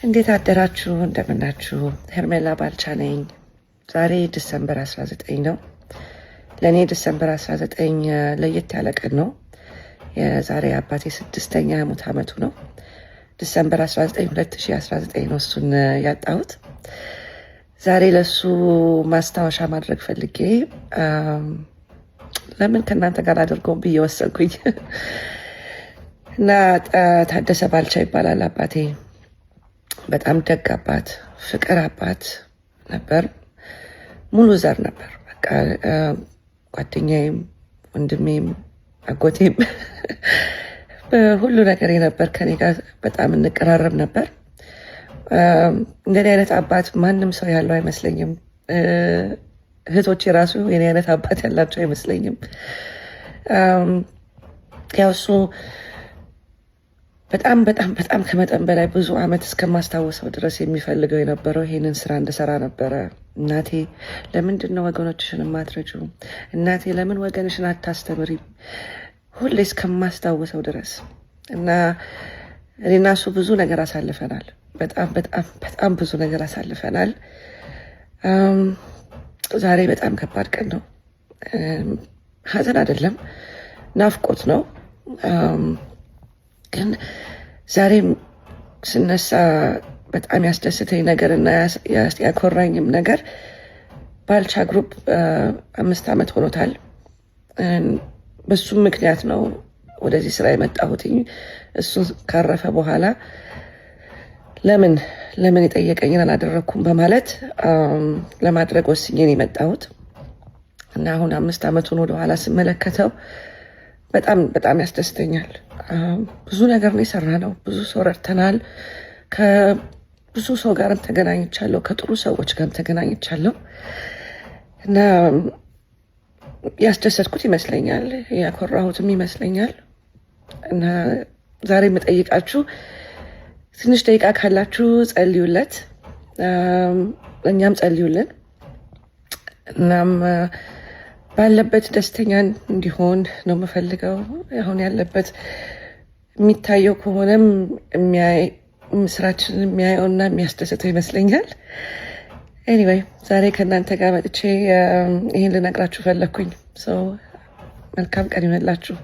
እንዴት አደራችሁ? እንደምናችሁ? ሄርሜላ ባልቻ ነኝ። ዛሬ ዲሰምበር 19 ነው። ለእኔ ዲሰምበር 19 ለየት ያለ ቀን ነው። የዛሬ አባቴ 6ኛ ሙት ዓመቱ ነው። ዲሰምበር 19 2019 ነው እሱን ያጣሁት። ዛሬ ለሱ ማስታወሻ ማድረግ ፈልጌ ለምን ከእናንተ ጋር አድርገው ብዬ ወሰንኩኝ እና ታደሰ ባልቻ ይባላል አባቴ። በጣም ደግ አባት፣ ፍቅር አባት ነበር። ሙሉ ዘር ነበር። በቃ ጓደኛዬም፣ ወንድሜም፣ አጎቴም ሁሉ ነገር ነበር። ከኔ ጋር በጣም እንቀራረብ ነበር። እንደኔ አይነት አባት ማንም ሰው ያለው አይመስለኝም። እህቶቼ ራሱ የኔ አይነት አባት ያላቸው አይመስለኝም። ያው እሱ በጣም በጣም በጣም ከመጠን በላይ ብዙ አመት እስከማስታወሰው ድረስ የሚፈልገው የነበረው ይሄንን ስራ እንድሰራ ነበረ። እናቴ ለምንድን ነው ወገኖችሽን የማትረጂው? እናቴ ለምን ወገንሽን አታስተምሪም? ሁሌ እስከማስታወሰው ድረስ እና እኔና እሱ ብዙ ነገር አሳልፈናል። በጣም በጣም በጣም ብዙ ነገር አሳልፈናል። ዛሬ በጣም ከባድ ቀን ነው። ሀዘን አይደለም፣ ናፍቆት ነው። ግን ዛሬም ስነሳ በጣም ያስደስተኝ ነገር እና ያኮራኝም ነገር ባልቻ ግሩፕ 5 ዓመት ሆኖታል። በሱም ምክንያት ነው ወደዚህ ስራ የመጣሁትኝ። እሱ ካረፈ በኋላ ለምን የጠየቀኝን አላደረኩም በማለት ለማድረግ ወስኜ ነው የመጣሁት እና አሁን 5 ዓመቱን ወደኋላ ስመለከተው በጣም በጣም ያስደስተኛል። ብዙ ነገር ነው የሰራነው። ብዙ ሰው ረድተናል። ከብዙ ሰው ጋርም ተገናኝቻለሁ። ከጥሩ ሰዎች ጋርም ተገናኝቻለሁ እና ያስደሰትኩት ይመስለኛል፣ ያኮራሁትም ይመስለኛል። እና ዛሬ የምጠይቃችሁ ትንሽ ደቂቃ ካላችሁ ጸልዩለት፣ እኛም ጸልዩልን። እናም ባለበት ደስተኛ እንዲሆን ነው የምፈልገው። አሁን ያለበት የሚታየው ከሆነም ስራችንን የሚያየውና የሚያስደስተው ይመስለኛል። ኤኒዌይ ዛሬ ከእናንተ ጋር መጥቼ ይህን ልነግራችሁ ፈለግኩኝ። መልካም ቀን ይሆንላችሁ።